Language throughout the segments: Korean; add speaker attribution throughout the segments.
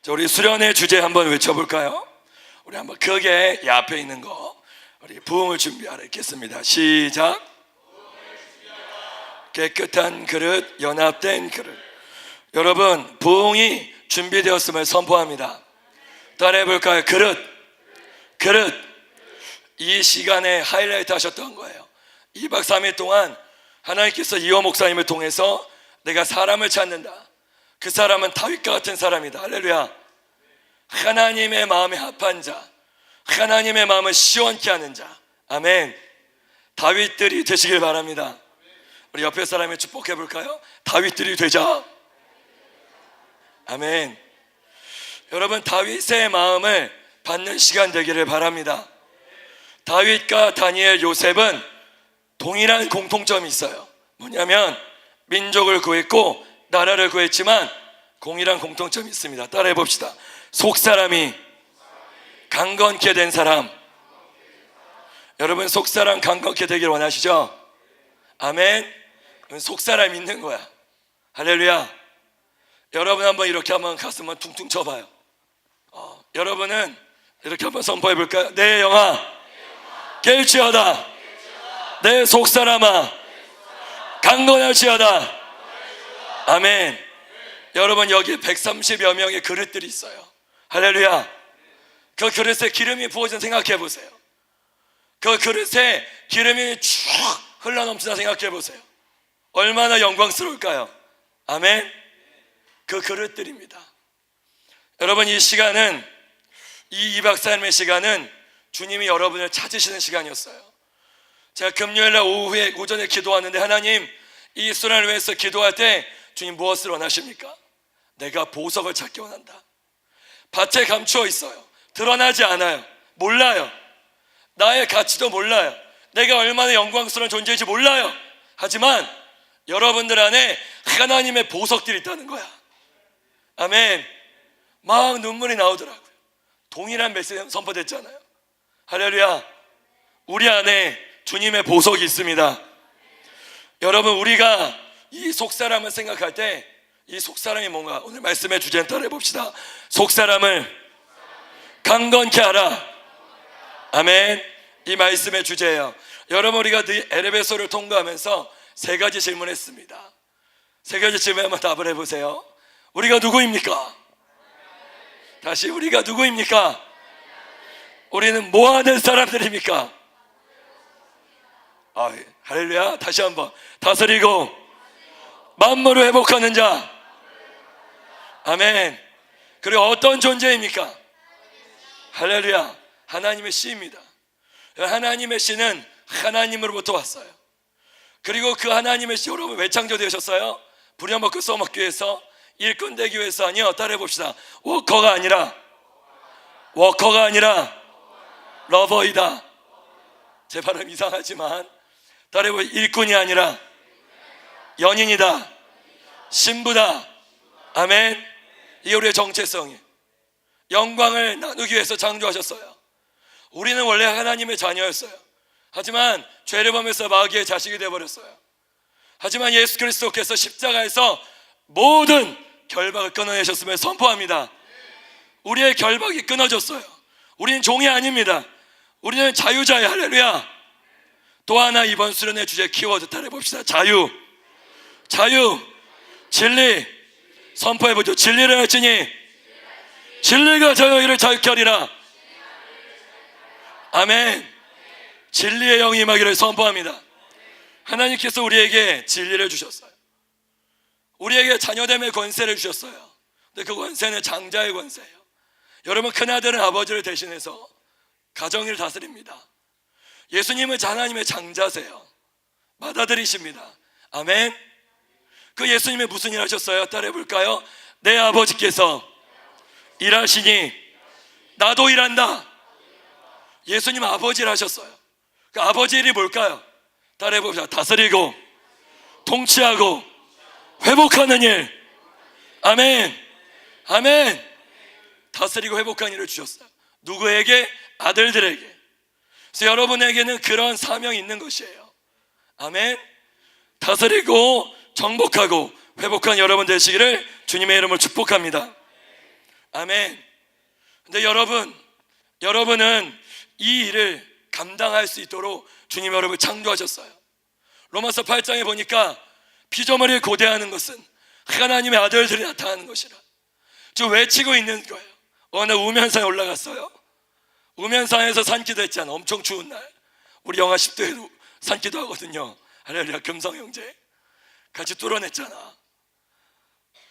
Speaker 1: 자, 우리 수련의 주제 한번 외쳐볼까요? 우리 한번 크게 이 앞에 있는 거 우리 부흥을 준비하라 읽겠습니다. 시작. 깨끗한 그릇, 연합된 그릇. 여러분, 부흥이 준비되었음을 선포합니다. 따라해볼까요? 그릇. 이 시간에 하이라이트 하셨던 거예요. 2박 3일 동안 하나님께서 이호 목사님을 통해서 내가 사람을 찾는다. 그 사람은 다윗과 같은 사람이다. 할렐루야. 하나님의 마음에 합한 자, 하나님의 마음을 시원케 하는 자. 아멘. 다윗들이 되시길 바랍니다. 우리 옆에 사람을 축복해 볼까요? 다윗들이 되자. 아멘. 여러분, 다윗의 마음을 받는 시간 되기를 바랍니다. 다윗과 다니엘, 요셉은 동일한 공통점이 있어요. 뭐냐면 민족을 구했고 나라를 구했지만 동일한 공통점이 있습니다. 따라해 봅시다. 속사람이 강건케 된 사람. 여러분, 속사람 강건케 되길 원하시죠? 아멘. 속사람 있는 거야. 할렐루야. 여러분 한번 이렇게 한번 가슴을 퉁퉁 쳐봐요. 여러분은 이렇게 한번 선포해 볼까요? 내 영아 깰지어다. 내 속사람아 강건할지어다. 아멘. 여러분, 여기 130여 명의 그릇들이 있어요. 할렐루야. 그 그릇에 기름이 부어진 생각해 보세요. 그 그릇에 기름이 쭉 흘러넘치나 생각해 보세요. 얼마나 영광스러울까요? 아멘. 그 그릇들입니다. 여러분, 이 시간은, 이 2박 3일의 시간은 주님이 여러분을 찾으시는 시간이었어요. 제가 금요일날 오전에 기도하는데, 하나님, 이 수련을 위해서 기도할 때 주님 무엇을 원하십니까? 내가 보석을 찾기 원한다. 밭에 감추어 있어요. 드러나지 않아요. 몰라요. 나의 가치도 몰라요. 내가 얼마나 영광스러운 존재인지 몰라요. 하지만 여러분들 안에 하나님의 보석들이 있다는 거야. 아멘. 막 눈물이 나오더라고요. 동일한 메시지 선포됐잖아요. 할렐루야. 우리 안에 주님의 보석이 있습니다. 여러분, 우리가 이 속사람을 생각할 때 이 속사람이 뭔가, 오늘 말씀의 주제는 따라해 봅시다. 속사람을 강건케 하라. 아멘. 이 말씀의 주제예요. 여러분, 우리가 에베소를 통과하면서 세 가지 질문했습니다. 세 가지 질문에 한번 답을 해보세요. 우리가 누구입니까? 다시, 우리가 누구입니까? 우리는 뭐 하는 사람들입니까? 할렐루야. 다시 한번. 다스리고 만물을 회복하는 자. 아멘. 그리고 어떤 존재입니까? 할렐루야. 하나님의 씨입니다. 하나님의 씨는 하나님으로부터 왔어요. 그리고 그 하나님의 씨, 여러분 왜 창조되셨어요? 부려먹고 써먹기 위해서, 일꾼 되기 위해서. 아니요. 따라해 봅시다. 워커가 아니라 러버이다. 제 발음 이상하지만 따라해 봅시다. 일꾼이 아니라 연인이다. 신부다. 아멘. 이게 우리의 정체성이에요. 영광을 나누기 위해서 창조하셨어요. 우리는 원래 하나님의 자녀였어요. 하지만 죄를 범해서 마귀의 자식이 되어버렸어요. 하지만 예수 그리스도께서 십자가에서 모든 결박을 끊어내셨음을 선포합니다. 우리의 결박이 끊어졌어요. 우리는 종이 아닙니다. 우리는 자유자예요. 할렐루야. 또 하나, 이번 수련의 주제 키워드 따라해봅시다. 자유, 진리. 선포해보죠. 진리를 할지니 진리가 저희를 자유케 하리라. 아멘. 진리의 영이 임하기를 선포합니다. 하나님께서 우리에게 진리를 주셨어요. 우리에게 자녀됨의 권세를 주셨어요. 근데 그 권세는 장자의 권세예요. 여러분, 큰아들은 아버지를 대신해서 가정을 다스립니다. 예수님은 하나님의 장자세요. 맏아들이십니다. 아멘. 그 예수님이 무슨 일 하셨어요? 따라해 볼까요? 내 아버지께서 일하시니 나도 일한다. 예수님 아버지를 하셨어요. 그 아버지 일이 뭘까요? 따라해 봅시다. 다스리고 통치하고 회복하는 일. 아멘. 아멘. 다스리고 회복하는 일을 주셨어요. 누구에게? 아들들에게. 그래서 여러분에게는 그런 사명이 있는 것이에요. 아멘. 다스리고 정복하고 회복한 여러분 되시기를 주님의 이름으로 축복합니다. 아멘. 근데 여러분은 이 일을 감당할 수 있도록 주님 여러분을 창조하셨어요. 로마서 8장에 보니까 피조물이 고대하는 것은 하나님의 아들들이 나타나는 것이라 저 외치고 있는 거예요. 어느 우면산에 올라갔어요. 우면산에서 산기도 했잖아. 엄청 추운 날. 우리 영하 10도에도 산기도 하거든요. 할렐루야. 금성 형제 같이 뚫어냈잖아.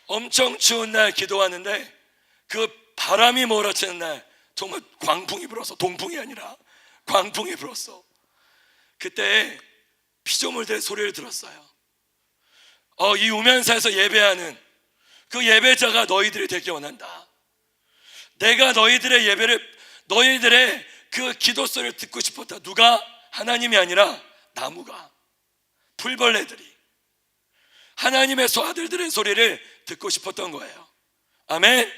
Speaker 1: 엄청 추운 날 기도하는데 그 바람이 몰아치는 날 정말 광풍이 불었어. 동풍이 아니라 광풍이 불었어. 그때 피조물들의 소리를 들었어요. 이 우면사에서 예배하는 그 예배자가 너희들이 되기 원한다. 내가 너희들의 예배를, 너희들의 그 기도 소리를 듣고 싶었다. 누가? 하나님이 아니라 나무가, 풀벌레들이 하나님의 아들들의 소리를 듣고 싶었던 거예요. 아멘.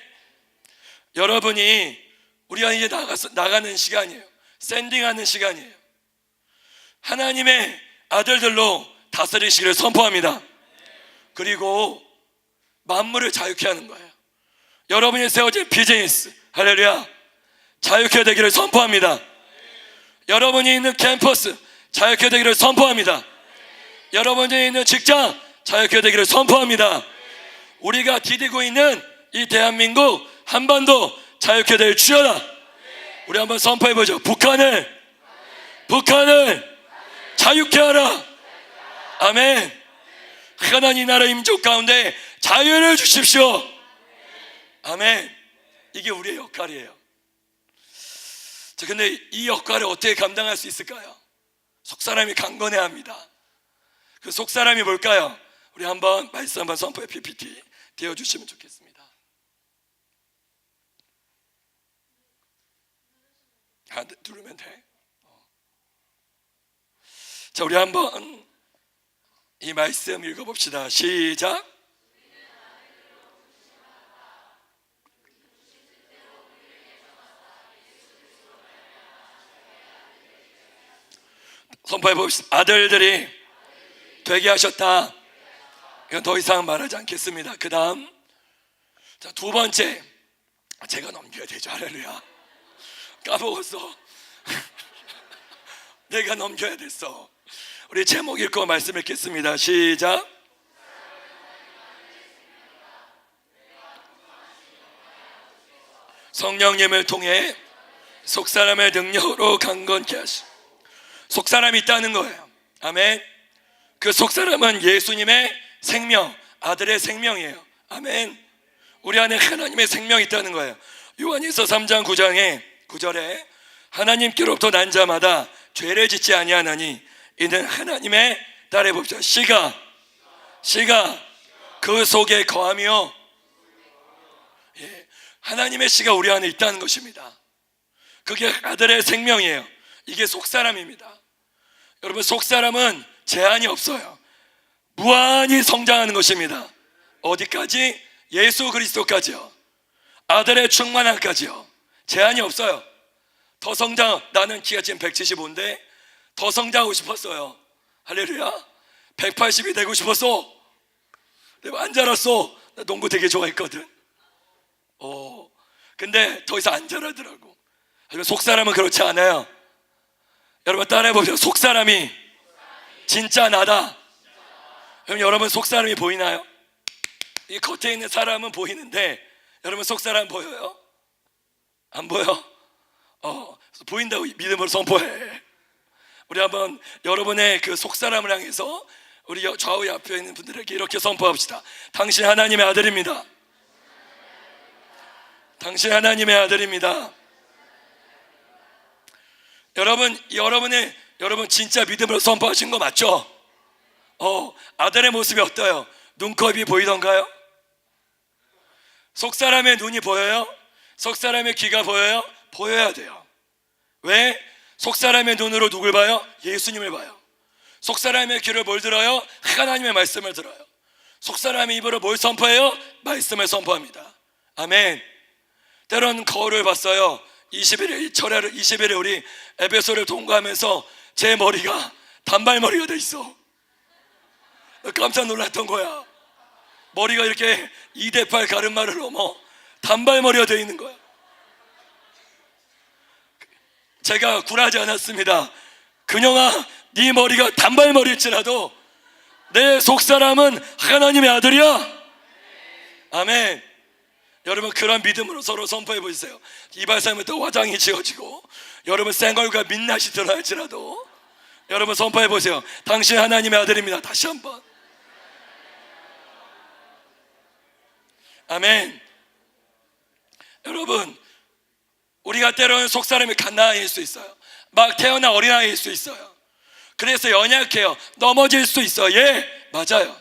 Speaker 1: 여러분이 우리가 이제 나가는 시간이에요. 샌딩하는 시간이에요. 하나님의 아들들로 다스리시기를 선포합니다. 그리고 만물을 자유케 하는 거예요. 여러분이 세워진 비즈니스, 할렐루야, 자유케 되기를 선포합니다. 여러분이 있는 캠퍼스 자유케 되기를 선포합니다. 여러분이 있는 직장 자유케 되기를 선포합니다. 우리가 디디고 있는 이 대한민국 한반도 자유케 될 주여라. 우리 한번 선포해보죠. 북한을 자유케 하라. 아멘. 하나님 나라 임종 가운데 자유를 주십시오. 아멘. 이게 우리의 역할이에요. 자, 근데 이 역할을 어떻게 감당할 수 있을까요? 속사람이 강건해야 합니다. 그 속사람이 뭘까요? 우리 한번 말씀 한번 선포의 PPT 띄워주시면 좋겠습니다. 누르면 돼. 자, 우리 한번 이 말씀 읽어봅시다. 시작. 선포해봅시다. 아들들이 되게 하셨다. 이건 더 이상 말하지 않겠습니다. 그 다음, 자, 두 번째, 제가 넘겨야 되죠. 할렐루야. 까먹었어. 내가 넘겨야 됐어. 우리 제목 읽고 말씀 읽겠습니다. 시작. 성령님을 통해 속사람의 능력으로 강건케 하시. 속사람이 있다는 거예요. 아멘. 그 속사람은 예수님의 생명, 아들의 생명이에요. 아멘. 우리 안에 하나님의 생명이 있다는 거예요. 요한일서 3장 9절에 하나님께로부터 난 자마다 죄를 짓지 아니하나니 이는 하나님의 딸의 법자 씨가 그 속에 거하며, 하나님의 씨가 우리 안에 있다는 것입니다. 그게 아들의 생명이에요. 이게 속사람입니다. 여러분, 속사람은 제한이 없어요. 무한히 성장하는 것입니다. 어디까지? 예수 그리스도까지요. 아들의 충만함까지요. 제한이 없어요. 더 성장, 나는 키가 지금 175인데 더 성장하고 싶었어요. 할렐루야. 180이 되고 싶었어. 내가 안 자랐어. 나 농구 되게 좋아했거든. 근데 더 이상 안 자라더라고. 속사람은 그렇지 않아요. 여러분 따라해보세요. 속사람이 진짜 나다. 그럼 여러분 속사람이 보이나요? 이 겉에 있는 사람은 보이는데 여러분 속사람 보여요? 안 보여? 보인다고 믿음으로 선포해. 우리 한번 여러분의 그 속사람을 향해서 우리 좌우 옆에 있는 분들에게 이렇게 선포합시다. 당신 하나님의 아들입니다. 당신 하나님의 아들입니다. 여러분 진짜 믿음으로 선포하신 거 맞죠? 아들의 모습이 어때요? 눈곱이 보이던가요? 속사람의 눈이 보여요? 속사람의 귀가 보여요? 보여야 돼요. 왜? 속사람의 눈으로 누굴 봐요? 예수님을 봐요. 속사람의 귀를 뭘 들어요? 하나님의 말씀을 들어요. 속사람의 입으로 뭘 선포해요? 말씀을 선포합니다. 아멘. 때론 거울을 봤어요. 20일에 우리 에베소를 통과하면서 제 머리가 단발머리가 돼 있어. 깜짝 놀랐던 거야. 머리가 이렇게 2대8 가르마를 넘어 단발머리가 되어 있는 거야. 제가 굴하지 않았습니다. 그녀아, 네 머리가 단발머리일지라도 내 속사람은 하나님의 아들이야. 아멘. 여러분, 그런 믿음으로 서로 선포해 보세요. 이발사님부터 화장이 지어지고 여러분 생얼과 민낯이 드러날지라도 여러분 선포해 보세요. 당신 하나님의 아들입니다. 다시 한번. 아멘. 여러분, 우리가 때로는 속사람이 갓나이일 수 있어요. 막 태어난 어린아이일 수 있어요. 그래서 연약해요. 넘어질 수 있어요. 예, 맞아요.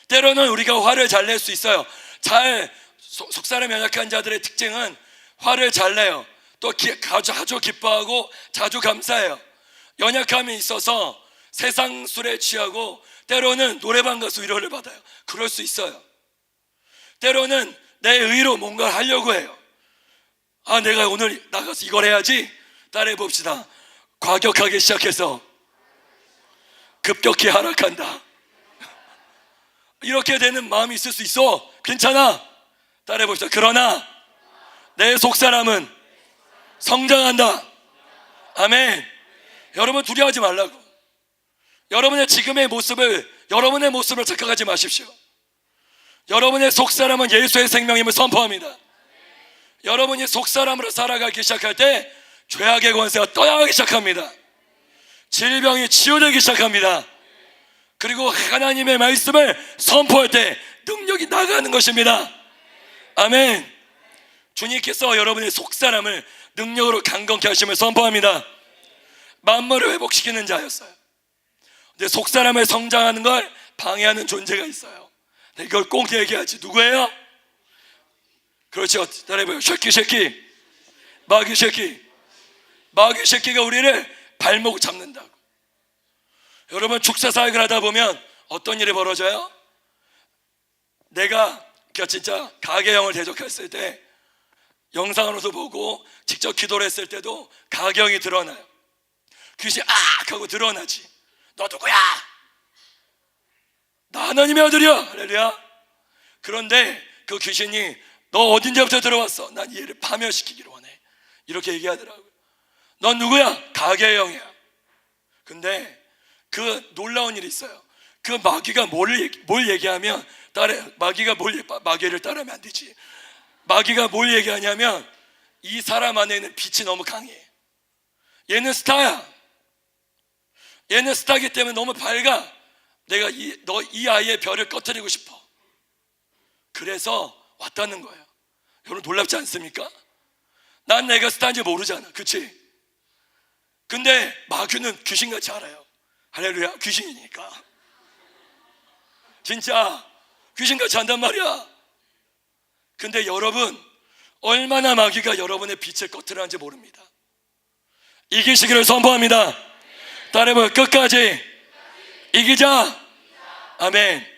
Speaker 1: 때로는 우리가 화를 잘 낼 수 있어요. 속사람 연약한 자들의 특징은 화를 잘 내요. 또 아주 기뻐하고 자주 감사해요. 연약함이 있어서 세상 술에 취하고 때로는 노래방 가서 위로를 받아요. 그럴 수 있어요. 때로는 내 의로 뭔가를 하려고 해요. 아, 내가 오늘 나가서 이걸 해야지. 따라해 봅시다. 과격하게 시작해서 급격히 하락한다. 이렇게 되는 마음이 있을 수 있어. 괜찮아. 따라해 봅시다. 그러나 내 속사람은 성장한다. 아멘. 여러분, 두려워하지 말라고. 여러분의 지금의 모습을, 여러분의 모습을 착각하지 마십시오. 여러분의 속사람은 예수의 생명임을 선포합니다. 여러분이 속사람으로 살아가기 시작할 때 죄악의 권세가 떠나가기 시작합니다. 질병이 치유되기 시작합니다. 그리고 하나님의 말씀을 선포할 때 능력이 나가는 것입니다. 아멘. 주님께서 여러분의 속사람을 능력으로 강건케 하심을 선포합니다. 만물을 회복시키는 자였어요. 근데 속사람을 성장하는 걸 방해하는 존재가 있어요. 이걸 꼭 얘기하지. 누구예요? 그렇죠. 따라해봐요. 쉐키. 마귀 새끼가 우리를 발목 잡는다고. 여러분, 축사사역을 하다 보면 어떤 일이 벌어져요? 내가 진짜 가계형을 대적했을 때 영상으로도 보고 직접 기도를 했을 때도 가계형이 드러나요. 귀신이 악 하고 드러나지. 너 누구야? 나 하나님의 아들이야. 할렐루야. 그런데 그 귀신이 너 어딘데부터 들어왔어? 난 얘를 파멸시키기를 원해. 이렇게 얘기하더라고요. 넌 누구야? 가계형이야. 근데 그 놀라운 일이 있어요. 그 마귀가 뭘 얘기하면 마귀를 따르면 안 되지. 마귀가 뭘 얘기하냐면 이 사람 안에 있는 빛이 너무 강해. 얘는 스타야. 얘는 스타이기 때문에 너무 밝아. 내가 이 아이의 별을 꺼뜨리고 싶어. 그래서 왔다는 거예요. 여러분, 놀랍지 않습니까? 난 내가 스타인지 모르잖아. 그치? 근데 마귀는 귀신같이 알아요. 할렐루야. 귀신이니까 진짜 귀신같이 한단 말이야. 근데 여러분, 얼마나 마귀가 여러분의 빛을 꺼트리는지 모릅니다. 이기시기를 선포합니다. 따라해봐요. 끝까지 이기자. 아멘.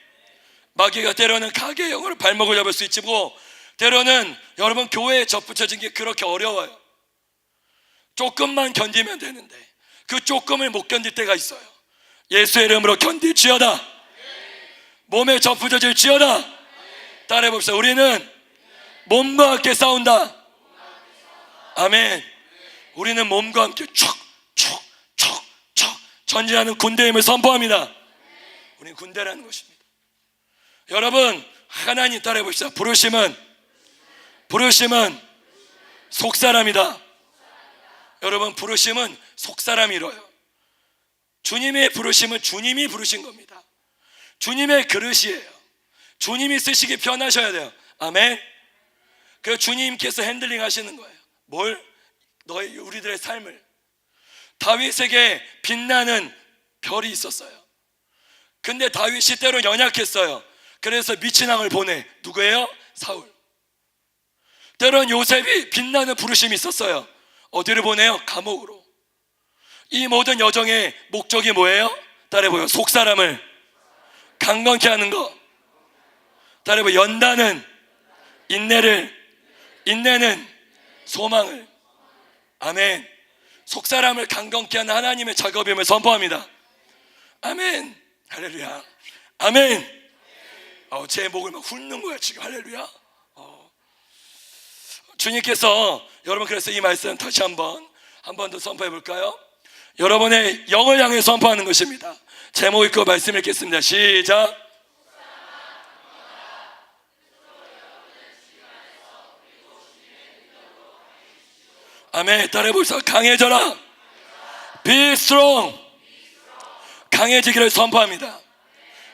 Speaker 1: 마귀가 때로는 가계형으로 발목을 잡을 수 있지고, 때로는 여러분 교회에 접붙여진 게 그렇게 어려워요. 조금만 견디면 되는데 그 조금을 못 견딜 때가 있어요. 예수의 이름으로 견딜지어다. 몸에 접붙여질지어다. 따라해봅시다. 우리는 몸과 함께 싸운다. 아멘. 우리는 몸과 함께 촉 전진하는 군대임을 선포합니다. 우리는 군대라는 것입니다. 여러분, 하나님 따라해봅시다. 부르심은 속사람이다. 여러분, 부르심은 속사람이 이뤄요. 주님의 부르심은 주님이 부르신 겁니다. 주님의 그릇이에요. 주님이 쓰시기 편하셔야 돼요. 아멘. 그 주님께서 핸들링 하시는 거예요. 우리들의 삶을. 다윗에게 빛나는 별이 있었어요. 근데 다윗이 때로 연약했어요. 그래서 미친 왕을 보내. 누구예요? 사울. 때론 요셉이 빛나는 부르심이 있었어요. 어디를 보내요? 감옥으로. 이 모든 여정의 목적이 뭐예요? 따라해봐요. 속사람을 강건케 하는 거. 따라해봐요. 연단은 인내는 소망을. 아멘. 속사람을 강건케 하는 하나님의 작업임을 선포합니다. 아멘. 할렐루야. 아멘. 제 목을 막 훑는 거야 지금. 할렐루야. 주님께서 여러분, 그래서 이 말씀 다시 한 번 더 선포해 볼까요? 여러분의 영을 향해 선포하는 것입니다. 제목 읽고 말씀 읽겠습니다. 시작. 아멘. 따라해보세요. 강해져라. Be strong. 강해지기를 선포합니다.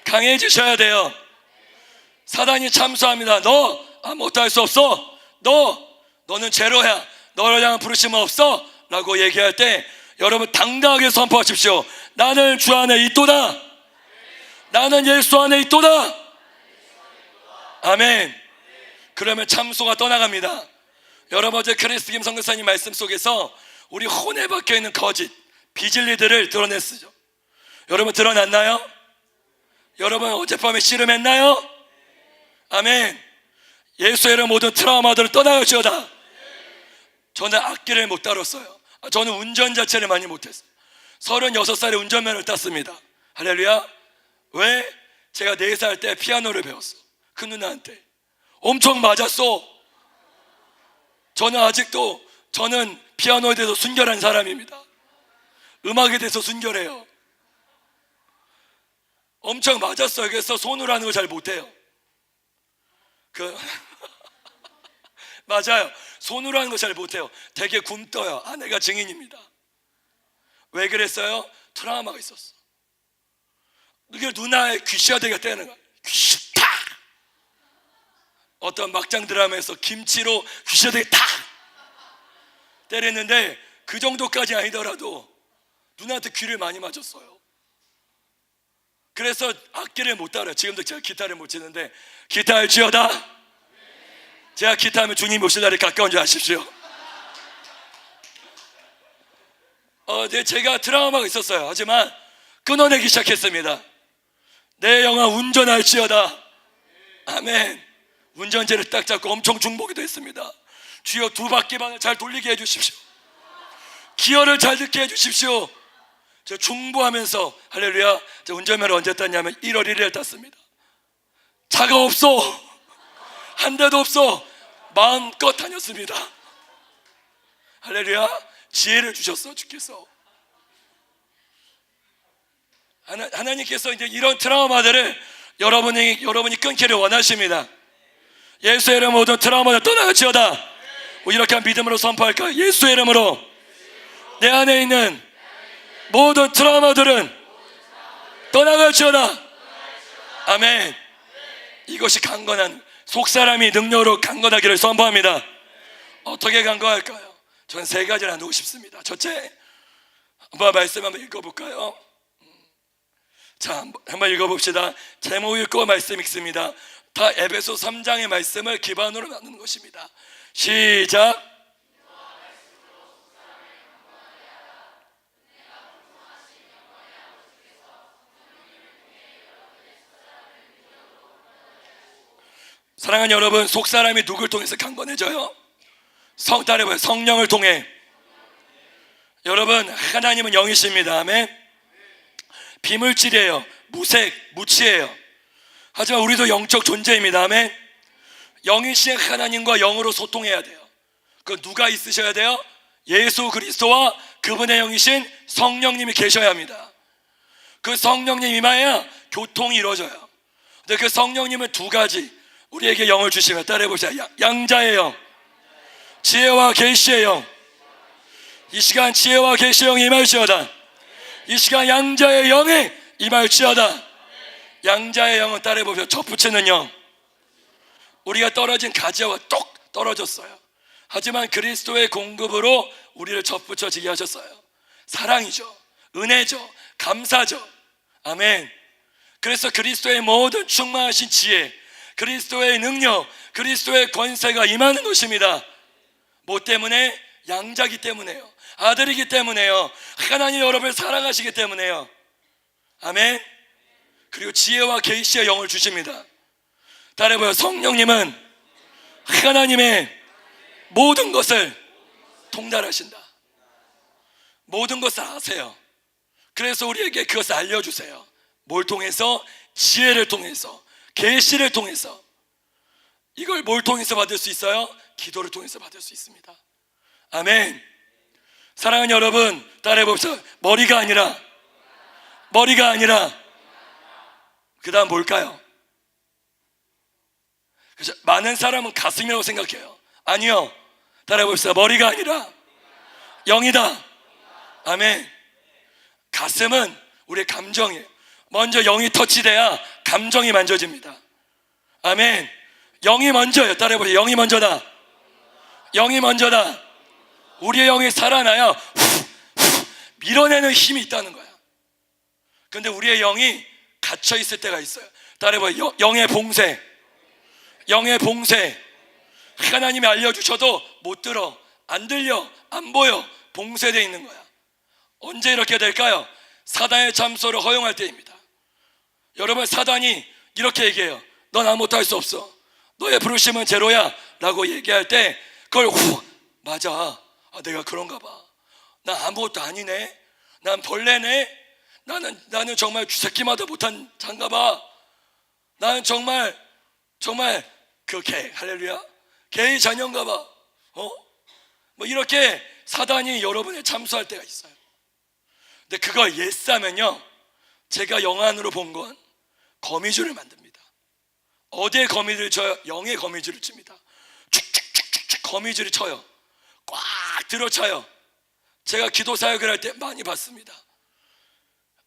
Speaker 1: 강해지셔야 돼요. 사단이 참수합니다. 너 아무것도 할 수 없어. 너는 제로야. 너를 향한 부르심은 없어 라고 얘기할 때 여러분 당당하게 선포하십시오. 나는 주 안에 있도다. 나는 예수 안에 있도다. 아멘. 그러면 참소가 떠나갑니다. 여러분, 어제 크리스 김 선교사님 말씀 속에서 우리 혼에 박혀있는 거짓 비진리들을 드러냈죠. 여러분 드러났나요? 여러분 어젯밤에 씨름했나요? 아멘. 예수의 이름 모든 트라우마들을 떠나갈지어다. 저는 악기를 못 다뤘어요. 저는 운전 자체를 많이 못했어요. 36살에 운전면허를 땄습니다. 할렐루야. 왜? 제가 4살 때 피아노를 배웠어. 그 누나한테 엄청 맞았어. 저는 피아노에 대해서 순결한 사람입니다. 음악에 대해서 순결해요. 엄청 맞았어요. 그래서 손으로 하는 거 잘 못해요. 맞아요. 손으로 하는 거 잘 못해요. 되게 굼떠요. 아내가 증인입니다. 왜 그랬어요? 트라우마가 있었어. 이게 누나의 귀시아대가 때리는 거야. 귀시타! 어떤 막장 드라마에서 김치로 귀시아대가 탁! 때렸는데 그 정도까지 아니더라도 누나한테 귀를 많이 맞았어요. 그래서 악기를 못 따라요. 지금도 제가 기타를 못 치는데 기타를 치어다. 제가 기타하면 주님 오실 날이 가까운 줄 아십시오. 제가 트라우마가 있었어요. 하지만 끊어내기 시작했습니다. 내 영아 운전할지어다. 아멘. 운전제를 딱 잡고 엄청 중보기도 했습니다. 주여 2바퀴만을 잘 돌리게 해주십시오. 기어를 잘 듣게 해주십시오. 저 중보하면서 할렐루야. 저 운전면허 언제 땄냐면 1월 1일에 땄습니다. 차가 없어. 한 대도 없어. 마음껏 다녔습니다. 할렐루야. 지혜를 주셨어 주께서. 하나님께서 이제 이런 트라우마들을 여러분이 끊기를 원하십니다. 예수의 이름 모든 트라우마를 떠나갈지어다. 이렇게 믿음으로 선포할까요? 예수의 이름으로 내 안에 있는 모든 트라우마들은 떠나갈지어다. 아멘. 이것이 강건한 속사람이 능력으로 강건하기를 선포합니다. 어떻게 강건할까요? 저는 3가지를 나누고 싶습니다. 첫째, 한번 말씀 한번 읽어볼까요? 자, 한번 읽어봅시다. 제목 읽고 말씀 읽습니다. 다 에베소 3장의 말씀을 기반으로 나누는 것입니다. 시작. 사랑하는 여러분, 속사람이 누굴 통해서 강건해져요? 따라해봐요. 성령을 통해. 여러분, 하나님은 영이십니다. 아멘. 비물질이에요. 무색, 무치예요. 하지만 우리도 영적 존재입니다. 아멘. 영이신 하나님과 영으로 소통해야 돼요. 그 누가 있으셔야 돼요? 예수 그리스도와 그분의 영이신 성령님이 계셔야 합니다. 그 성령님 임하여야 교통이 이루어져요. 근데 그 성령님은 2가지 우리에게 영을 주시면 따라해보세요. 양자의 영, 지혜와 계시의 영. 이 시간 지혜와 계시의 영이 임할지어다. 이 시간 양자의 영이 임할지어다. 양자의 영은 따라해보세요. 접붙이는 영. 우리가 떨어진 가지와 똑 떨어졌어요. 하지만 그리스도의 공급으로 우리를 접붙여지게 하셨어요. 사랑이죠. 은혜죠. 감사죠. 아멘. 그래서 그리스도의 모든 충만하신 지혜, 그리스도의 능력, 그리스도의 권세가 임하는 것입니다. 뭐 때문에? 양자기 때문에요. 아들이기 때문에요. 하나님 여러분을 사랑하시기 때문에요. 아멘. 그리고 지혜와 계시의 영을 주십니다. 따라해봐요. 성령님은 하나님의 모든 것을 통달하신다. 모든 것을 아세요. 그래서 우리에게 그것을 알려주세요. 뭘 통해서? 지혜를 통해서, 계시를 통해서. 이걸 뭘 통해서 받을 수 있어요? 기도를 통해서 받을 수 있습니다. 아멘. 사랑하는 여러분, 따라해 봅시다. 머리가 아니라 그 다음 뭘까요? 그렇죠? 많은 사람은 가슴이라고 생각해요. 아니요, 따라해 봅시다. 머리가 아니라 영이다. 아멘. 가슴은 우리의 감정이에요. 먼저 영이 터치돼야 감정이 만져집니다. 아멘. 영이 먼저예요. 따라해 보세요. 영이 먼저다. 영이 먼저다. 우리의 영이 살아나야 밀어내는 힘이 있다는 거야. 근데 우리의 영이 갇혀 있을 때가 있어요. 따라해 보세요. 영의 봉쇄. 영의 봉쇄. 하나님이 알려주셔도 못 들어, 안 들려, 안 보여. 봉쇄되어 있는 거야. 언제 이렇게 될까요? 사단의 잠소를 허용할 때입니다. 여러분, 사단이 이렇게 얘기해요. 넌 아무것도 할 수 없어. 너의 부르심은 제로야 라고 얘기할 때 그걸 맞아. 내가 그런가 봐. 나 아무것도 아니네. 난 벌레네. 나는 정말 쥐새끼마다 못한 자인가 봐. 나는 정말 그 개, 할렐루야, 개의 자녀인가 봐. 뭐 이렇게 사단이 여러분을 잠수할 때가 있어요. 근데 그걸 예스하면요, 제가 영안으로 본 건 거미줄을 만듭니다. 어디에 거미줄을 쳐요? 영의 거미줄을 칩니다. 축축축축 거미줄이 쳐요. 꽉 들어차요. 제가 기도 사역을 할 때 많이 봤습니다.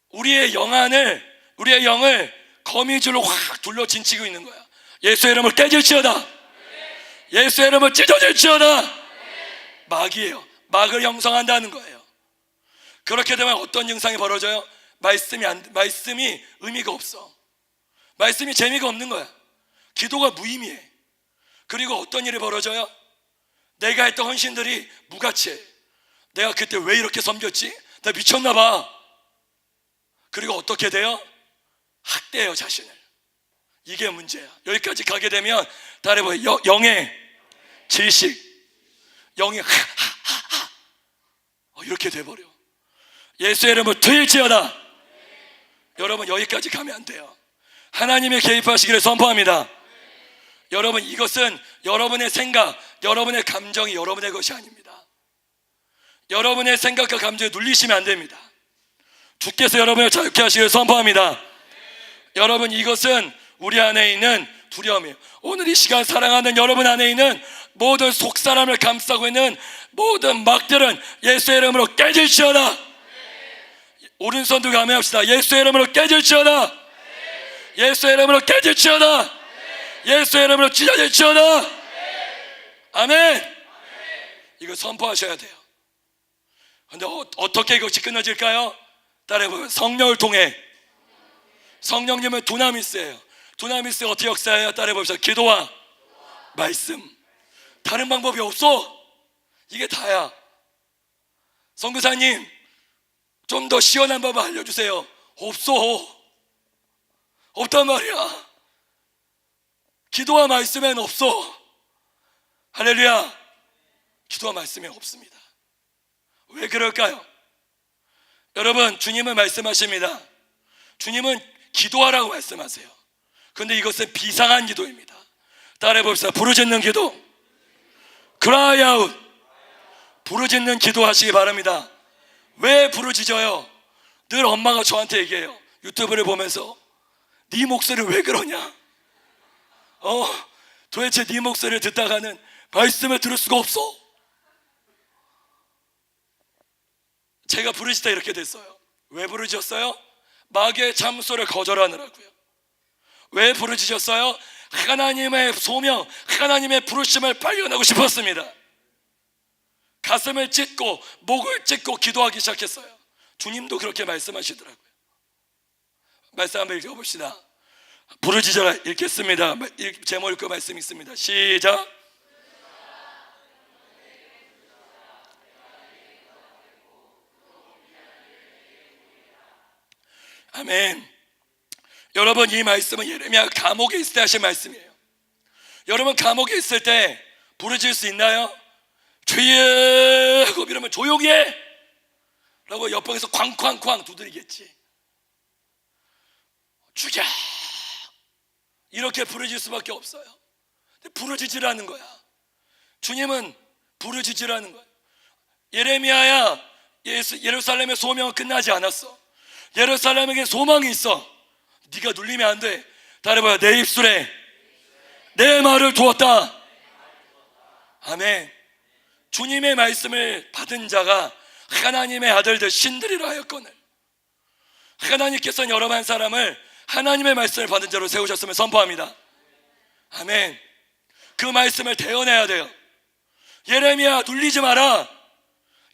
Speaker 1: 우리의 영을 거미줄로 확 둘러 진치고 있는 거야. 예수의 이름을 깨질지어다. 예수의 이름을 찢어질지어다. 막이에요. 막을 형성한다는 거예요. 그렇게 되면 어떤 증상이 벌어져요? 말씀이 의미가 없어. 말씀이 재미가 없는 거야. 기도가 무의미해. 그리고 어떤 일이 벌어져요? 내가 했던 헌신들이 무가치해. 내가 그때 왜 이렇게 섬겼지? 나 미쳤나 봐. 그리고 어떻게 돼요? 학대해요, 자신을. 이게 문제야. 여기까지 가게 되면 다른 영의 질식, 영의 이렇게 돼버려. 예수의 이름을 드릴지어다. 여러분, 여기까지 가면 안 돼요. 하나님의 개입하시기를 선포합니다. 여러분, 이것은 여러분의 생각, 여러분의 감정이 여러분의 것이 아닙니다. 여러분의 생각과 감정에 눌리시면 안 됩니다. 주께서 여러분을 자유케 하시기를 선포합니다. 여러분, 이것은 우리 안에 있는 두려움이에요. 오늘 이 시간 사랑하는 여러분 안에 있는 모든 속사람을 감싸고 있는 모든 막들은 예수의 이름으로 깨질지어다. 오른손 들고 아멘합시다. 예수의 이름으로 깨질지어다. 예수의 이름으로 깨질지어다. 예수의 이름으로 찢어질지어다. 아멘. 이거 선포하셔야 돼요. 근데 어떻게 이것이 끊어질까요? 따라해보면 성령을 통해. 성령님은 두나미스예요. 두나미스가 어떻게 역사해요? 따라해봅시다. 기도와 말씀. 다른 방법이 없어. 이게 다야. 선교사님, 좀 더 시원한 방법 알려주세요. 없어. 없단 말이야. 기도와 말씀엔 없어. 할렐루야. 기도와 말씀엔 없습니다. 왜 그럴까요? 여러분, 주님은 말씀하십니다. 주님은 기도하라고 말씀하세요. 그런데 이것은 비상한 기도입니다. 따라해봅시다. 부르짖는 기도. cry out. 부르짖는 기도 하시기 바랍니다. 왜 부르짖어요? 늘 엄마가 저한테 얘기해요. 유튜브를 보면서 네 목소리를 왜 그러냐? 도대체 네 목소리를 듣다가는 말씀을 들을 수가 없어. 제가 부르짖다 이렇게 됐어요. 왜 부르짖었어요? 마귀의 잠소를 거절하느라고요. 왜 부르짖었어요? 하나님의 소명, 하나님의 부르심을 발견하고 싶었습니다. 가슴을 찢고 목을 찢고 기도하기 시작했어요. 주님도 그렇게 말씀하시더라고요. 말씀 한번 읽어봅시다. 부르짖어라. 읽겠습니다. 제목 읽고 말씀 있습니다. 시작. 아멘. 여러분, 이 말씀은 예레미야 감옥에 있을 때 하신 말씀이에요. 여러분, 감옥에 있을 때 부르짖을 수 있나요? 주여 하고 이러면 조용히 해 라고 옆방에서 쾅쾅쾅 두드리겠지. 주여 이렇게 부르짖을 수밖에 없어요. 근데 부르짖으라는 거야. 주님은 부르짖으라는 거예요. 예레미야야, 예루살렘의 소명은 끝나지 않았어. 예루살렘에게 소망이 있어. 네가 눌리면 안 돼. 따라해봐요. 내 입술에 내 말을 두었다. 아멘. 주님의 말씀을 받은 자가 하나님의 아들들 신들이라 하였거늘. 하나님께서는 여러 한 사람을 하나님의 말씀을 받은 자로 세우셨음을 선포합니다. 아멘. 그 말씀을 대언해야 돼요. 예레미야, 눌리지 마라.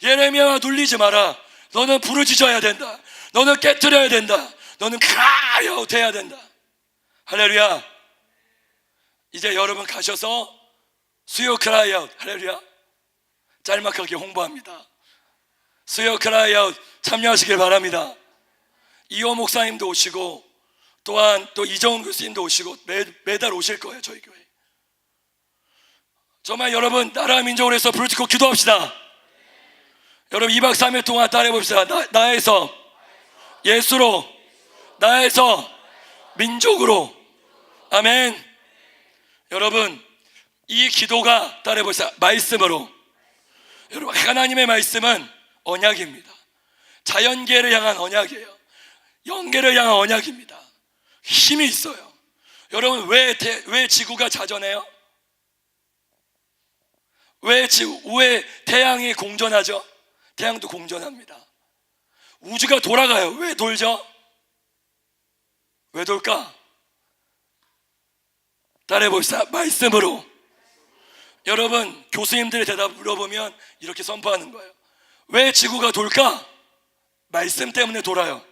Speaker 1: 예레미야, 눌리지 마라. 너는 부르짖어야 된다. 너는 깨트려야 된다. 너는 cry out 해야 된다. 할렐루야. 이제 여러분 가셔서 수요 cry out. 할렐루야. 짤막하게 홍보합니다. 수요 cry out 참여하시길 바랍니다. 이호 목사님도 오시고 또한 또 이정훈 교수님도 오시고 매달 오실 거예요. 저희 교회. 정말 여러분 나라 민족을 해서 부르짖고 기도합시다. 여러분 2박 3일 동안 따라해 봅시다. 나에서 예수로, 나에서 민족으로. 아멘. 여러분 이 기도가 따라해 봅시다. 말씀으로. 여러분 하나님의 말씀은 언약입니다. 자연계를 향한 언약이에요. 영계를 향한 언약입니다. 힘이 있어요. 여러분 왜 지구가 자전해요? 왜 태양이 공전하죠? 태양도 공전합니다. 우주가 돌아가요. 왜 돌죠? 왜 돌까? 따라해 봅시다. 말씀으로. 여러분 교수님들의 대답을 물어보면 이렇게 선포하는 거예요. 왜 지구가 돌까? 말씀 때문에 돌아요.